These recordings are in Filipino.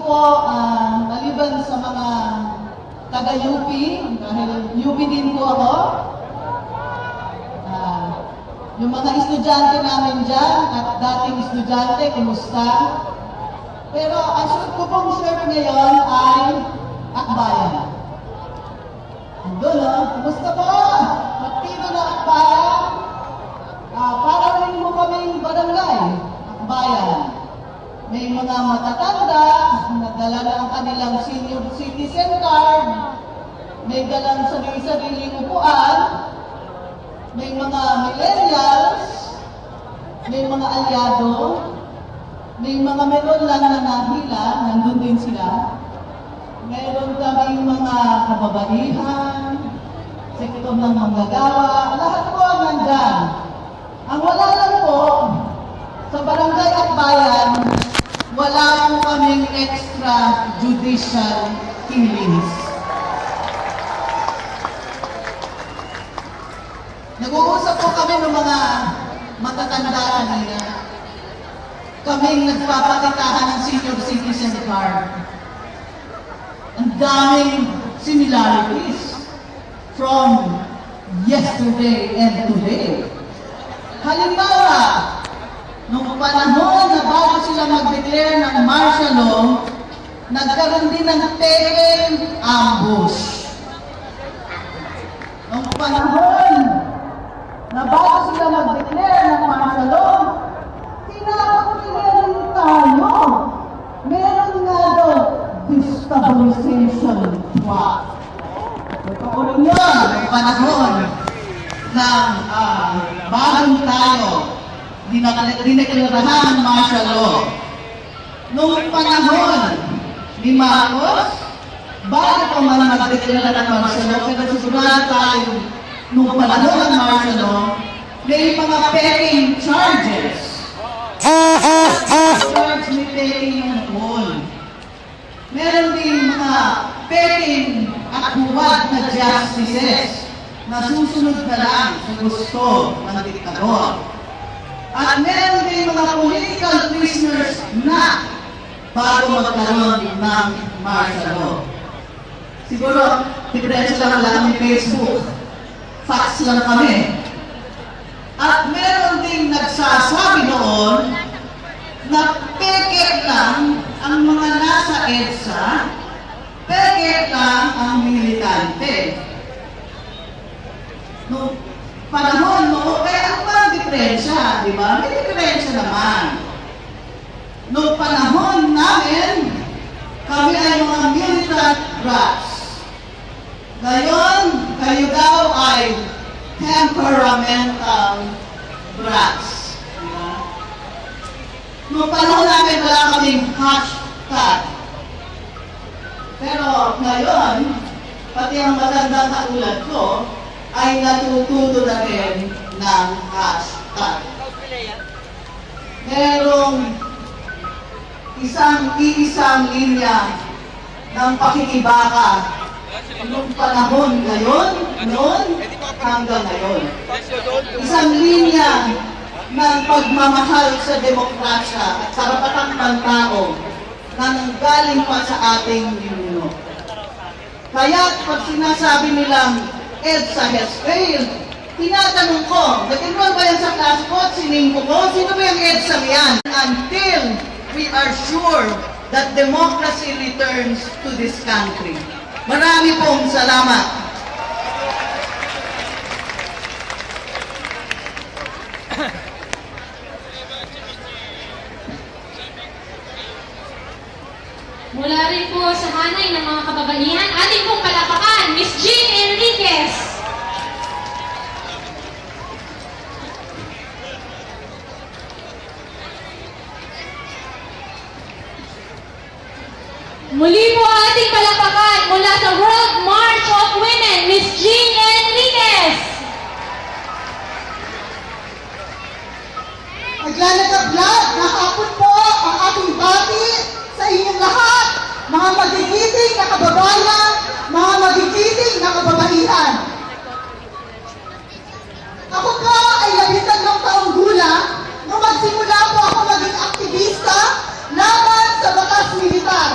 po, maliban sa mga taga-UP, dahil UP din po ako, yung mga estudyante namin dyan at dating estudyante, kumusta? Pero ang suot ko pong shirt ngayon ay Akbayan. Andun, kumusta po? Magtino na Akbayan? Para rin mo kaming barangay, Akbayan. May mga matatanda, nadala na ang kanilang senior citizen card, may dalang sarili-sariling upuan, may mga millennials, may mga alyado, may mga meron lang na nahila, nandun din sila. Meron kaming mga kababaihan, sektor ng manggagawa, lahat po nandyan. Ang wala lang po, sa Barangay Akbayan, wala po kaming extrajudicial killings. Nag-uusap po kami ng mga matatanda kanina. Kaming nagpapakitahan ng senior citizen card. Ang daming similarities from yesterday and today. Halimbawa, nung panahon na bago sila mag-declare ng martial law, nagkaroon din ng taking ambush. Nung panahon na bago sila mag-declare ng martial law, tinawag nila rin tayo. Meron nga daw destabilization plot. Totoo rin yun, may panahon ng bagong tayo, dineklararahan ng martial law. Noong panahon ni Marcos, bago pa man mag-deklara ng martial law, pero sigurado tayo, noong panahon ng martial law, may mga peking charges. Charge may peking ng poll. Meron din mga peking at huwag na justices na susunod na lang sa gusto ng diktador. At meron din mga political prisoners na bago magkaroon ng martial law. Siguro, diferensya lang lang ni Facebook. Facts lang kami. At meron din nagsasabi noon na peke lang ang mga nasa EDSA, peke lang ang militante. No, panahon mo, kaya ano ba ang diferensya, di ba? May diferensya naman. Noong panahon namin, kami ay mga militant brats. Ngayon, kayo daw ay temperamental brats. Diba? Noong panahon namin, wala kaming hashtag. Pero ngayon, pati ang matandang katulad ko, ay natututo na rin ng hashtag. Merong iisang linya ng pakikibaka noong panahon ngayon, noon hanggang ngayon. Isang linya ng pagmamahal sa demokrasya at karapatang pantao na nanggaling pa sa ating ninuno. Kaya pag sinasabi nilang EDSA has failed, tinatanong ko, nag-enroll ba yan sa class ko at siningko ko? Sino ba yung EDSA yan? Until we are sure that democracy returns to this country. Marami pong salamat. Mula rin po sa hanay ng mga kababaihan, ating pong palapakan, Miss Jean Enriquez. Muli po ating palapakan mula sa World March of Women, Miss Jean Enriquez. Maglalagablag na hapon po ang ating bati sa inyong lahat, mga magigiting na kababayan, mga magigiting na kababaihan. Ako po ay 13 taong gulang nung magsimula po ako maging aktivista laban sa batas militar.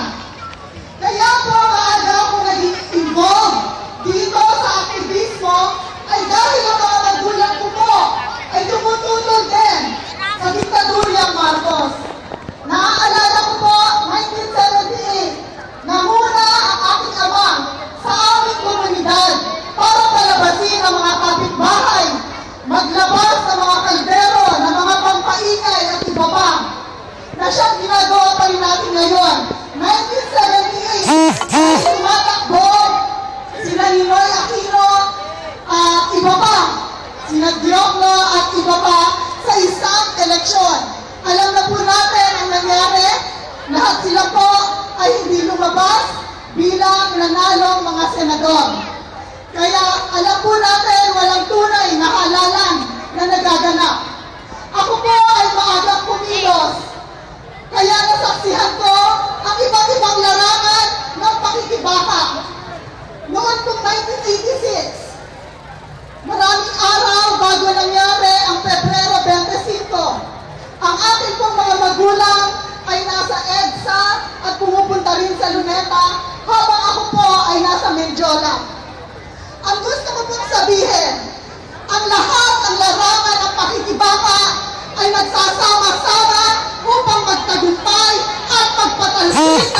1978 ay tumatakbo sina Ninoy Aquino at iba pa, sina Diokno at iba pa sa isang eleksyon. Alam na po natin ang nangyari, lahat sila po ay hindi lumabas bilang nanalong mga senador. Kaya alam po natin walang tunay na halalan na nagaganap. Ako po ay maagang pumilos. Kaya nasaksihan ko ang iba't ibang larangan ng pakikibaka. Noon pong 1986, maraming araw bago nangyari ang Pebrero 25, ang ating pong mga magulang ay nasa EDSA at pumupunta rin sa Luneta habang ako po ay nasa Mendiola. Ang gusto ko pong sabihin, ang lahat ng larangan ng pakikibaka ay nagsasama-sama upang magtagumpay at magpatalsik